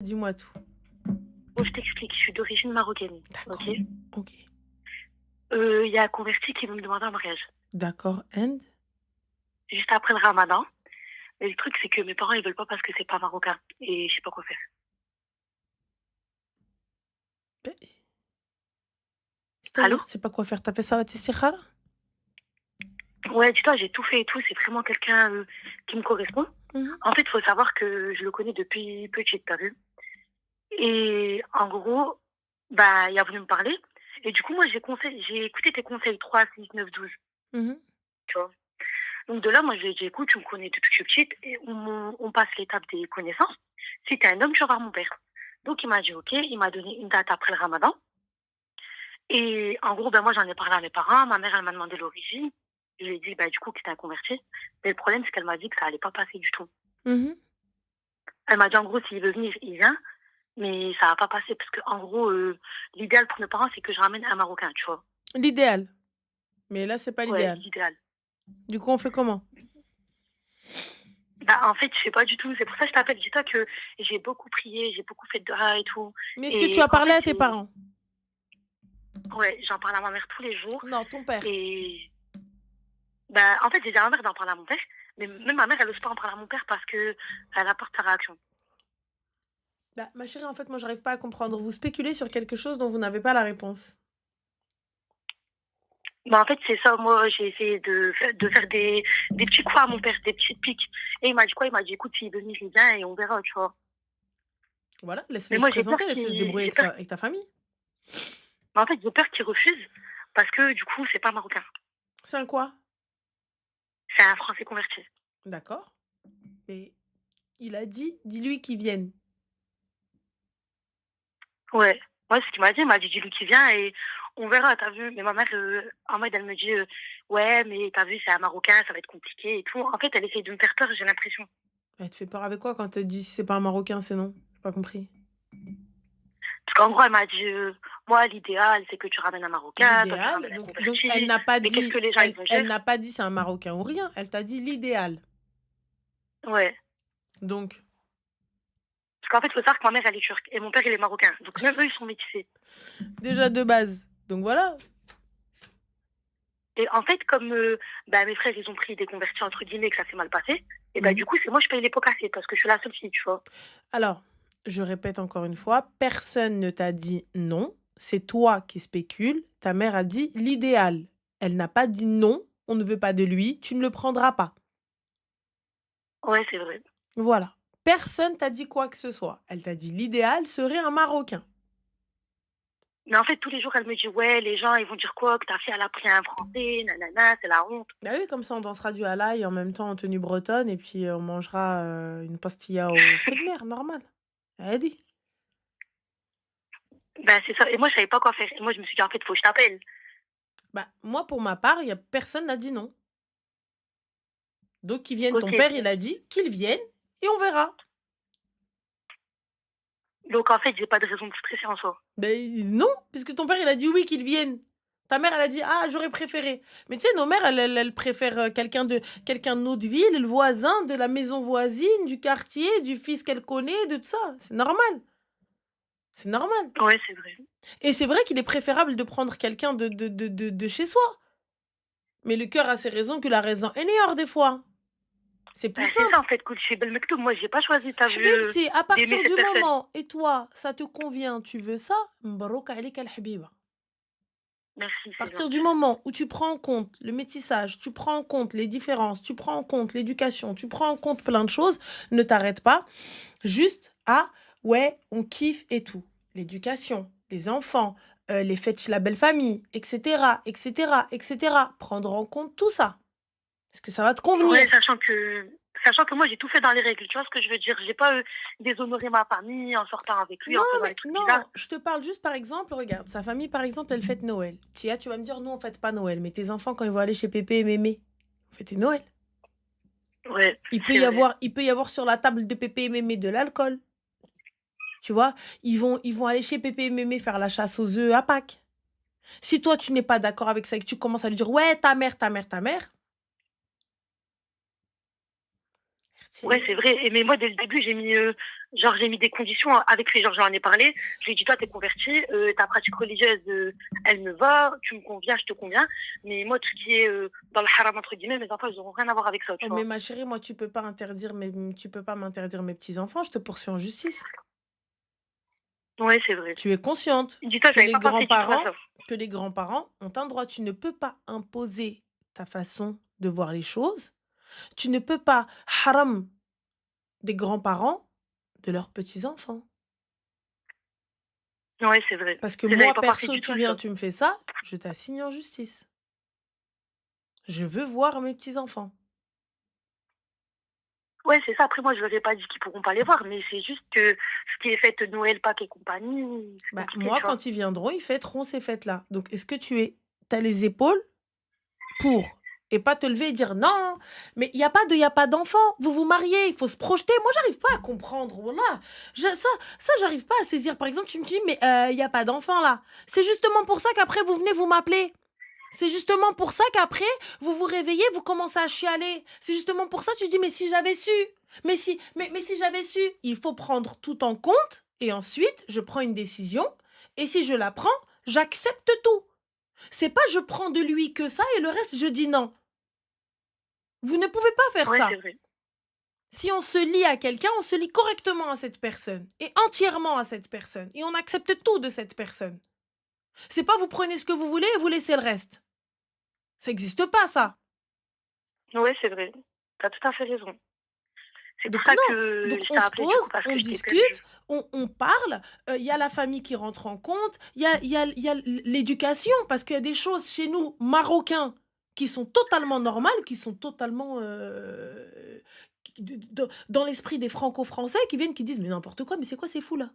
Dis-moi tout. Bon, je t'explique, je suis d'origine marocaine, OK? D'accord. Ok. Il y a un converti qui veut me demander en mariage, D'accord. And? juste après le ramadan. Mais le truc, c'est que mes parents, ils veulent pas parce que c'est pas marocain et je sais pas quoi faire. Eh, Allô? c'est-à-dire, tu sais pas quoi faire. T'as fait ça à la istikhara? Ouais, dis-toi, j'ai tout fait et tout. C'est vraiment quelqu'un qui me correspond. Mhm. En fait, il faut savoir que je le connais depuis petite, t'as vu? Et en gros, bah, il a voulu me parler. Et du coup, moi, j'ai écouté tes conseils 3, 6, 9, 12. Mhm. Tu vois? Donc de là, moi, je lui ai dit, écoute, tu me connais depuis que je suis petite et on passe l'étape des connaissances. Si t'es un homme, tu vas voir mon père. Donc il m'a dit, ok, il m'a donné une date après le ramadan. Et en gros, ben moi, j'en ai parlé à mes parents. Ma mère, elle m'a demandé l'origine. Je lui ai dit, bah, du coup, que c'était un converti. Mais le problème, c'est qu'elle m'a dit que ça allait pas passer du tout. Mhm. Elle m'a dit, en gros, s'il veut venir, il vient. Mais ça va pas passer parce que, en gros, l'idéal pour mes parents, c'est que je ramène un Marocain, tu vois. L'idéal. Mais là, c'est pas Ouais, l'idéal. l'idéal. Du coup, on fait comment? Bah, en fait, je sais pas du tout. C'est pour ça que je t'appelle. Dis-toi que j'ai beaucoup prié, j'ai beaucoup fait de dua et tout. Mais est-ce que tu Et as en parlé fait, à tes parents? ouais, j'en parle à ma mère tous les jours. Non, ton père. Et bah, en fait, j'ai dit à ma mère d'en parler à mon père. Mais même ma mère, elle n'ose pas en parler à mon père parce que elle a peur de sa réaction. Bah, ma chérie, en fait, moi, j'arrive pas à comprendre. Vous spéculez sur quelque chose dont vous n'avez pas la réponse. Bah, en fait, c'est ça. Moi, j'ai essayé de faire des petits coups à mon père, des petites piques. Et il m'a dit quoi? Il m'a dit, écoute, s'il veut venir, il vient et on verra, tu vois. Voilà, Mais laisse-le se moi, j'ai peur présenter, laisse-le se débrouiller j'ai peur, avec ta famille. mais en fait, j'ai peur qu'il refuse parce que du coup, c'est pas marocain. C'est un quoi? C'est un français converti. D'accord. Mais il a dit, dis-lui qu'il vienne. Ouais. Ouais, c'est ce qu'il m'a dit. Il m'a dit, dis-lui qu'il vient et on verra, t'as vu. Mais ma mère, en mode, elle me dit, ouais, mais t'as vu, c'est un Marocain, ça va être compliqué et tout. En fait, elle essaye de me faire peur, j'ai l'impression. Elle te fait peur avec quoi quand elle te dit si c'est pas un Marocain, c'est non? J'ai pas compris. Parce qu'en gros, elle m'a dit, moi, l'idéal, c'est que tu ramènes un Marocain, toi, tu ramènes L'idéal, un donc elle converti. n'a pas Mais qu'est-ce que dit, les gens, ils vont elle dire? n'a pas dit c'est un Marocain ou rien. Elle t'a dit l'idéal. Ouais. Donc, Parce qu'en fait, il faut savoir que ma mère, elle est turque et mon père, il est marocain. Donc même eux, ils sont métissés. déjà de base. Donc voilà. Et en fait, comme bah, mes frères, ils ont pris des convertis, entre guillemets, que ça s'est mal passé, et bah, Mhm. du coup, c'est moi, je paye les pots cassés parce que je suis la seule fille, tu vois. Alors, je répète encore une fois, personne ne t'a dit non. C'est toi qui spécules. Ta mère a dit l'idéal. Elle n'a pas dit non, on ne veut pas de lui, tu ne le prendras pas. Ouais, c'est vrai. Voilà. Personne t'a dit quoi que ce soit. Elle t'a dit l'idéal serait un Marocain. Mais en fait, tous les jours, elle me dit, ouais, les gens, ils vont dire quoi? Que ta fille, elle a pris un français, nanana, c'est la honte. Bah oui, comme ça on dansera du halaï en même temps en tenue bretonne et puis on mangera une pastilla aux fruits de mer, normal. Elle dit. Ben, c'est ça. Et moi, je savais pas quoi faire. Et moi, je me suis dit, en fait, faut que je t'appelle. Bah, moi, pour ma part, y a personne n'a dit non. Donc, qu'il vienne, Ok. ton père, il a dit qu'il vienne et on verra. Donc, en fait, j'ai pas de raison de stresser en soi. Ben non, puisque ton père, il a dit oui, qu'il vienne. Ta mère, elle a dit ah, j'aurais préféré. Mais tu sais, nos mères, elles préfèrent quelqu'un de notre ville, le voisin, de la maison voisine, du quartier, du fils qu'elle connaît, de tout ça. C'est normal. C'est normal. Ouais, c'est vrai. Et c'est vrai qu'il est préférable de prendre quelqu'un de chez soi. Mais le cœur a ses raisons que la raison est meilleure des fois. C'est plus Ben, c'est ça, simple. en fait, coach chez Belmecto. Moi, j'ai pas choisi, t'as vu, Habibti, à d'aimer partir cette du personne. moment, et toi, ça te convient, tu veux ça, mbarouk alayk al-habiba. À Merci, c'est partir du gentil. moment où tu prends en compte le métissage, tu prends en compte les différences, tu prends en compte l'éducation, tu prends en compte plein de choses, ne t'arrête pas juste à ouais, on kiffe et tout. L'éducation, les enfants, les fêtes chez la belle famille, etc., etc., etc. Prendre en compte tout ça. Est-ce que ça va te Ouais, convenir? sachant que moi, j'ai tout fait dans les règles. Tu vois ce que je veux dire? J'ai pas déshonoré ma famille en sortant avec lui, Non, en faisant des mais trucs bizarres. non, je te parle juste par exemple, regarde, sa famille par exemple, elle fête Noël. Tia, tu vas me dire, nous on fête pas Noël, mais tes enfants quand ils vont aller chez Pépé et Mémé, fêter Noël. Ouais, c'est vrai. Il peut y avoir sur la table de Pépé et Mémé de l'alcool. Tu vois, ils vont aller chez Pépé et Mémé faire la chasse aux œufs à Pâques. Si toi tu n'es pas d'accord avec ça et que tu commences à lui dire, ouais, ta mère, ta mère, ta mère, Ouais, c'est vrai. Et mais moi, dès le début, genre, j'ai mis des conditions avec lui. Genre, j'en ai parlé. Je lui ai dit, toi, t'es converti, ta pratique religieuse, elle me va, tu me conviens, je te conviens. Mais moi, tout ce qui est dans le haram, entre guillemets, mes enfants, ils n'auront rien à voir avec ça, tu Oh, mais vois. ma chérie, moi, tu peux pas m'interdire mes petits-enfants, je te poursuis en justice. Ouais, c'est vrai. Tu es consciente Dis-toi, que j'avais les pas pensé du tout à grands-parents ça. que les grands-parents ont un droit. Tu ne peux pas imposer ta façon de voir les choses. Tu ne peux pas haram des grands-parents de leurs petits-enfants. Ouais, c'est vrai. Parce que J'avais moi, pas pensé perso, du tout tu à viens, ça. tu me fais ça, je t'assigne en justice. Je veux voir mes petits-enfants. Ouais, c'est ça. Après, moi, je leur ai pas dit qu'ils pourront pas les voir, mais c'est juste que ce qui est fait Noël, Pâques et compagnie, c'est Bah, compliqué, moi, tu vois. quand ils viendront, ils fêteront ces fêtes-là. Donc, est-ce que t'as les épaules pour et pas te lever et dire non, mais il y a pas d'enfant, vous vous mariez, il faut se projeter. Moi, j'arrive pas à comprendre. Voilà. Ça, j'arrive pas à saisir. Par exemple, tu me dis, mais il y a pas d'enfant là. C'est justement pour ça qu'après, vous venez vous m'appeler. C'est justement pour ça qu'après, vous vous réveillez, vous commencez à chialer. C'est justement pour ça que tu dis, mais si j'avais su. Mais si j'avais su. Il faut prendre tout en compte et ensuite, je prends une décision. Et si je la prends, j'accepte tout. C'est pas je prends de lui que ça et le reste, je dis non. Vous ne pouvez pas faire Ouais, c'est ça. vrai. Si on se lie à quelqu'un, on se lie correctement à cette personne et entièrement à cette personne et on accepte tout de cette personne. C'est pas vous prenez ce que vous voulez et vous laissez le reste. Ça n'existe pas ça. Ouais, c'est vrai. T'as tout à fait raison. C'est pour Donc ça non. que Donc je on t'ai se appelé du coup pose, parce on que j'étais perdue. discute, on parle. Il y a la famille qui rentre en compte. Il y a l'éducation parce qu'il y a des choses chez nous marocains qui sont totalement normales, qui sont totalement dans l'esprit des franco-français qui viennent qui disent mais n'importe quoi, mais c'est quoi ces fous là.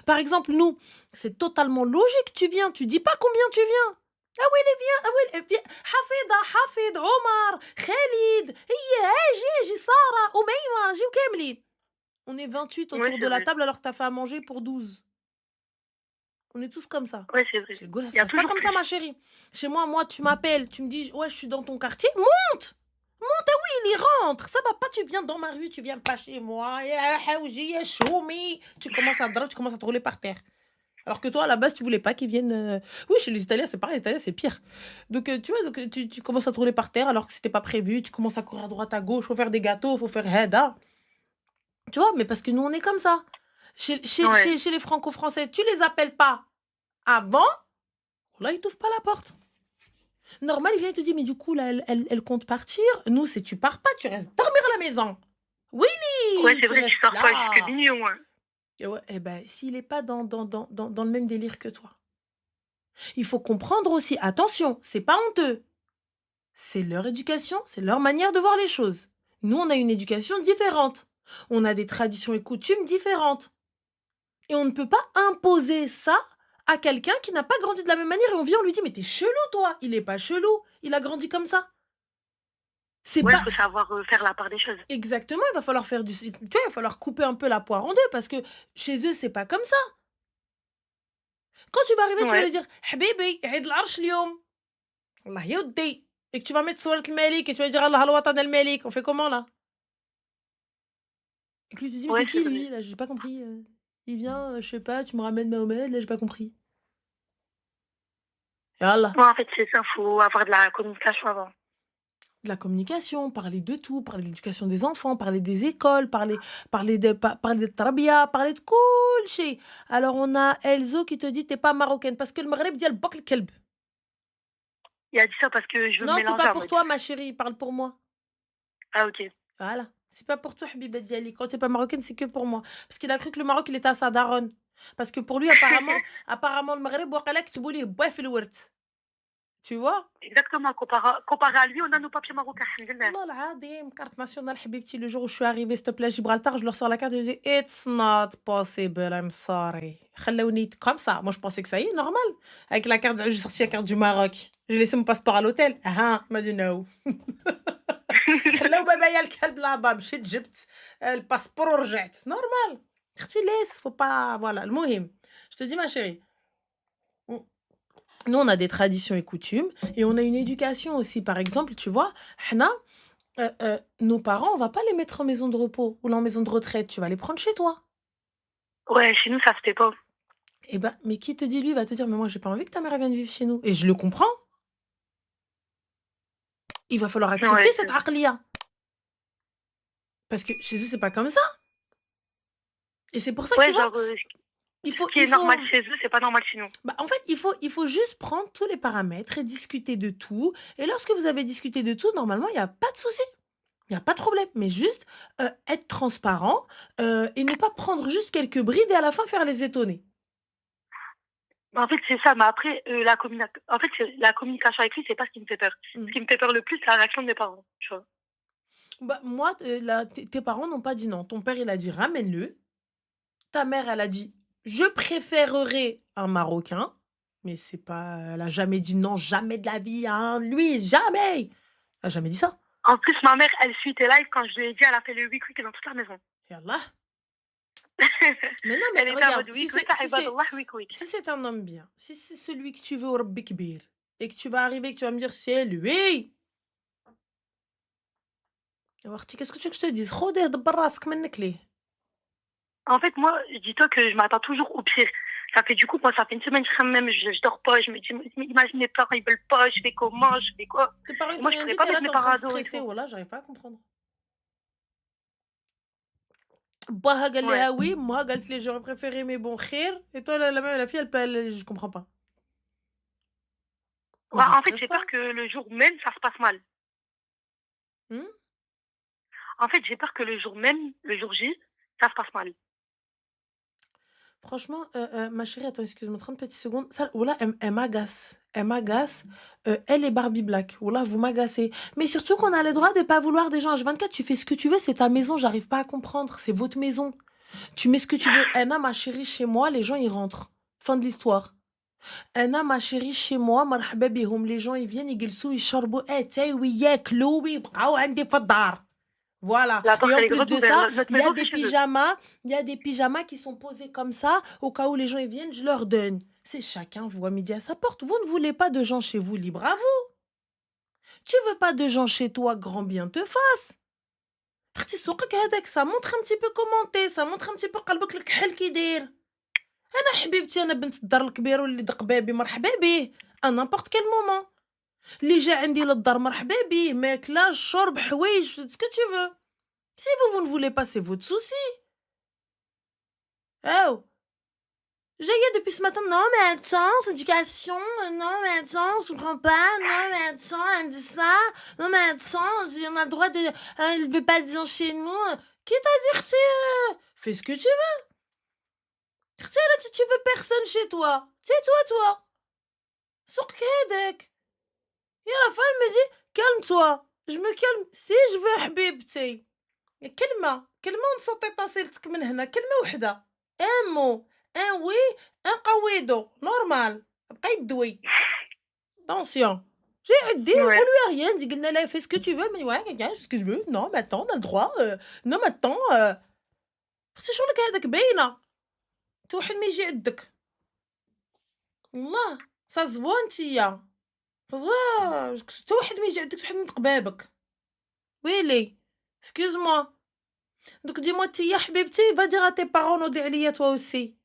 Par exemple nous, c'est totalement logique. Tu viens, tu dis pas combien tu viens. Ah oui, les viens, ah oui, viens. Hafida, Hafid, Omar, Khalid, J'ai Sarah, Oumaima, j'ai Kemli. On est 28 Ouais, autour c'est de la vrai. table alors que t'as fait à manger pour 12. On est tous comme ça. Ouais, c'est vrai. Chez le Gaulle, ça Il se y a passe pas toujours comme ça, plus. ma chérie. Chez moi, tu m'appelles, tu me dis, ouais, je suis dans ton quartier. Monte! Monte, ah oui, il y rentre. Ça va pas, tu viens dans ma rue, tu viens pas chez moi. Ya Haouji, ya Choumi. Tu commences à drap, tu commences à te rouler par terre. Alors que toi, à la base, tu voulais pas qu'ils viennent. Oui, chez les Italiens, c'est pareil, les Italiens, c'est pire. Donc, tu vois, donc, tu commences à te rouler par terre alors que c'était pas prévu. Tu commences à courir à droite, à gauche. Faut faire des gâteaux, faut faire Heda. Tu vois, mais parce que nous, on est comme ça. Ouais. Chez les franco-français, tu les appelles pas avant, là, ils t'ouvrent pas la porte. Normal, il vient et te dit, mais du coup, là, elle compte partir. Nous, c'est tu pars pas, tu restes dormir à la maison. Ouais, Oui, c'est tu vrai, tu restes sors pas jusque là. minuit au moins. Et ouais, eh ben, s'il est pas dans le même délire que toi. Il faut comprendre aussi, attention, c'est pas honteux. C'est leur éducation, c'est leur manière de voir les choses. Nous, on a une éducation différente. On a des traditions et coutumes différentes. Et on ne peut pas imposer ça à quelqu'un qui n'a pas grandi de la même manière et on vient, on lui dit, mais t'es chelou, toi. Il est pas chelou. Il a grandi comme ça. C'est Ouais, il pas. faut savoir faire la part des choses. Exactement, il va falloir faire du. Tu vois, il va falloir couper un peu la poire en deux parce que chez eux, c'est pas comme ça. Quand tu vas arriver, tu vas lui Ouais. dire, Habibi, Eid l'arsh اليوم. Allah yoddi. Et que tu vas mettre Surat al-Malik et tu vas dire Allah al-Watan al-Malik. On fait comment là? Et que lui te dit, mais Ouais, c'est c'est qui vrai. lui? Là, j'ai pas compris. Il vient, je sais pas, tu me ramènes Mahomet, là, j'ai pas compris. Et Allah. Ouais, en fait, c'est ça, faut avoir de la communication avant. De la communication, parler de tout, parler de l'éducation des enfants, parler des écoles, parler de tarbia, parler de cool chez. Alors on a Elzo qui te dit t'es pas marocaine parce que le Maghreb dit al kelb. Il a dit ça parce que je veux me Non, c'est mélanger pas en pour mode. toi ma chérie, parle pour moi. Ah, ok. Voilà. C'est pas pour toi Habiba Diali. Quand t'es pas marocaine, c'est que pour moi. Parce qu'il a cru que le Maroc il était à sa daronne. Parce que pour lui apparemment le Maghreb waqala ktibouli bouaf el wert. Tu vois? Exactement. Comparé à lui, on a nos papiers marocains. Alhamdoulilah. والله العظيم carte nationale حبيبتي le jour où je suis arrivée s'il te plaît à Gibraltar je leur sors la carte et je dis it's not possible I'm sorry خلوني comme ça moi je pensais que ça y est normal avec la carte j'ai sorti la carte du Maroc j'ai laissé mon passeport à l'hôtel ah il m'a dit no خلوا بابايا الكلب là-bas مشيت جبت الباسبور ورجعت normal اختي laisse faut pas voilà المهم je te dis ma chérie on- nous on a des traditions et coutumes et on a une éducation aussi par exemple tu vois حنا Nos parents, on va pas les mettre en maison de repos ou en maison de retraite, tu vas les prendre chez toi. Ouais, chez nous, ça se fait pas. Eh ben, mais qui te dit lui, il va te dire: «Mais moi, j'ai pas envie que ta mère, elle vienne vivre chez nous» et je le comprends. Il va falloir accepter Ouais, cette aqliya parce que chez eux, c'est pas comme ça et c'est pour ça que tu ouais, vois, genre, il ce faut qui il est normal faut chez eux, c'est pas normal chez nous. bah, en fait, il faut juste prendre tous les paramètres et discuter de tout et lorsque vous avez discuté de tout, normalement, il y a pas de souci. Il y a pas de problème, mais juste, être transparent, et ne pas prendre juste quelques brides et à la fin faire les étonner. Bah, en fait, c'est ça, mais après, c'est la communication avec lui, c'est pas ce qui me fait peur. Ce Mmh. qui me fait peur le plus, c'est la réaction de mes parents, tu vois? Bah, moi, là, tes parents n'ont pas dit non. Ton père, il a dit: «Ramène-le». Ta mère, elle a dit: «Je préférerais un Marocain», mais c'est pas elle a jamais dit: «Non, jamais de la vie, hein, lui, jamais!» Elle a jamais dit ça. En plus, ma mère, elle suit tes lives quand je lui ai dit, elle a fait le oui quick dans toute la maison. Yallah. Mais non, mais Elle était en regarde, mode oui quick, ça ibadallah, oui quick. si c'est un homme bien, si c'est celui que tu veux au Rabbi Kbir et que tu vas arriver, que tu vas me dire: «C'est lui!» يا أختي qu'est-ce que tu veux que je te dise؟ خُذيه دبّر راسك منِّك ليه. En fait, moi, dis-toi que je m'attends toujours au pire. Ça fait du coup, moi, ça fait une semaine que je dors pas, je me dis: «Imagine mes parents, ils veulent pas, je fais comment? Je fais quoi?» Tes parents, ils Et t'ont moi, je rien pourrais dit, pas tu es mettre là, tu mes es en train parents de à dos et stresser. tout. Wallah, j'arrive pas à comprendre. باها قال Ouais. لها oui, moi قالت لي j'aurais préféré mais bon خير et toi la fille elle je comprends pas. Mais Ouais, je en fait, stresse j'ai pas. peur que le jour même, ça se passe mal. Mmh. En fait, j'ai peur que le jour même, le jour J, ça se passe mal. Franchement, ma chérie, attends, excuse-moi 30 petites secondes. Ça, wallah, elle m'agace. Elle m'agace. Elle et Barbie Black. Wallah, vous m'agacez. Mais surtout qu'on a le droit de pas vouloir des gens H24. Tu fais ce que tu veux, c'est ta maison, j'arrive pas à comprendre. C'est votre maison. Tu mets ce que tu veux. Anna, ma chérie, chez moi, les gens, ils rentrent. Fin de l'histoire. Anna, ma chérie, chez moi, مرحبا بهم. Les gens, ils viennent, يجلسوا, يشربوا أتاي وياكلوا ويبقاو عندي في الدار. Voilà La et porte, en elle est plus grande de ouverte. ça, Notre il y a maison, des c'est chez eux. pyjamas il y a des pyjamas qui sont posés comme ça, au cas où les gens, ils viennent, je leur donne. C'est chacun voit midi à sa porte. Vous ne voulez pas de gens chez vous, libre à vous. Tu veux pas de gens chez toi, grand bien te fasse. اختي سوقك هذاك ça montre un petit peu comment tu es, ça montre un petit peu قلبك الكحل كي داير. أنا حبيبتي أنا بنت الدار الكبير واللي دق بابي مرحبا بيه à n'importe quel moment. اللي جا عندي للدار مرحبا بيه، ماكلة، شرب، حوايج، ce que tu veux. Si vous ne voulez pas, c'est votre souci. Oh! J'aille depuis ce matin. Non, mais attends, c'est éducation. Non, mais attends, je comprends pas. Non, mais attends, elle dit ça. Non, mais attends, on a le droit de. Elle veut pas de gens chez nous. Qui t'a dit, Khti, fais ce que tu veux. Khti, là, tu veux personne chez toi. Tais-toi, toi. Souk هذاك. Et à la fin, elle me dit, calme-toi. Je me calme. Si je veux, حبيبتي. كلمة ونصوتي طاسيلتك من هنا، كلمة وحدة. Un mot. Un oui, un قويدو. Normal. بقى يدوي. Attention. J'ai dit, on Ouais. lui a rien dit. قلنا لها fais ce que tu veux. Mais ouais, fais ce que tu veux. Non, mais attends, on a le droit. Non, mais attends. اختي شغلك هذاك باينة. حتى واحد ما يجي عندك. والله. Ça se voit نتيا. Ça se voit. حتى واحد ما يجي عندك واحد ينطق بابك. ويلي. Excuse-moi. Donc dis-moi تيا حبيبتي va dire à tes parents نوضي عليا toi aussi.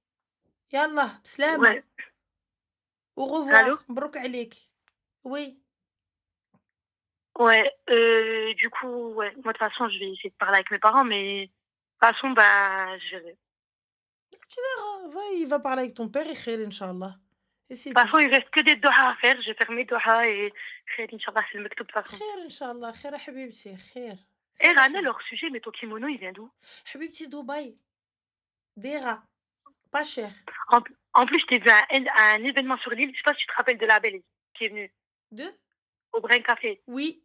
يالّا بسلامة. Ouais. Au Allô? revoir. مبروك عليك. Oui. Ouais. Du coup, ouais. Moi, de toute façon, je vais essayer de parler avec mes parents, mais de toute façon, bah, je verrai. Tu verras. Va, il va parler avec ton père et خير Inch'Allah. Et c'est De toute tout. façon, il reste que des dohas à faire. Je vais faire mes dohas et خير, Inch'Allah, c'est le mektoub de toute façon. خير إن خير يا حبيبتي خير. Et سيري Rana, خير. leur sujet, mais ton kimono, il vient d'où? حبيبتي دبي دايرة pas cher. En, en plus, je t'ai vu à un événement sur l'île. Je sais pas si tu te rappelles de la belle qui est venue 2? au Brin Café. Oui,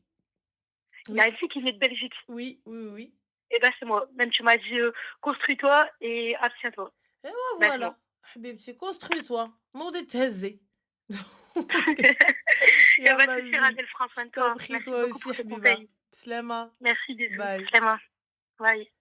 Il y a oui, une fille qui venait de Belgique. oui, oui, oui. Et ben, c'est moi. Même tu m'as dit, construis-toi et abstiens-toi. Et Ben, c'est moi. voilà. حبيبتي construis-toi. مودي تهزي. Et ben, يلا tout بيبي. Rana, prends soin de T'en toi. prie Merci toi beaucoup aussi pour tes حبيبة. conseils. بسلامة. Merci, bisous. Bye. Clément. Bye.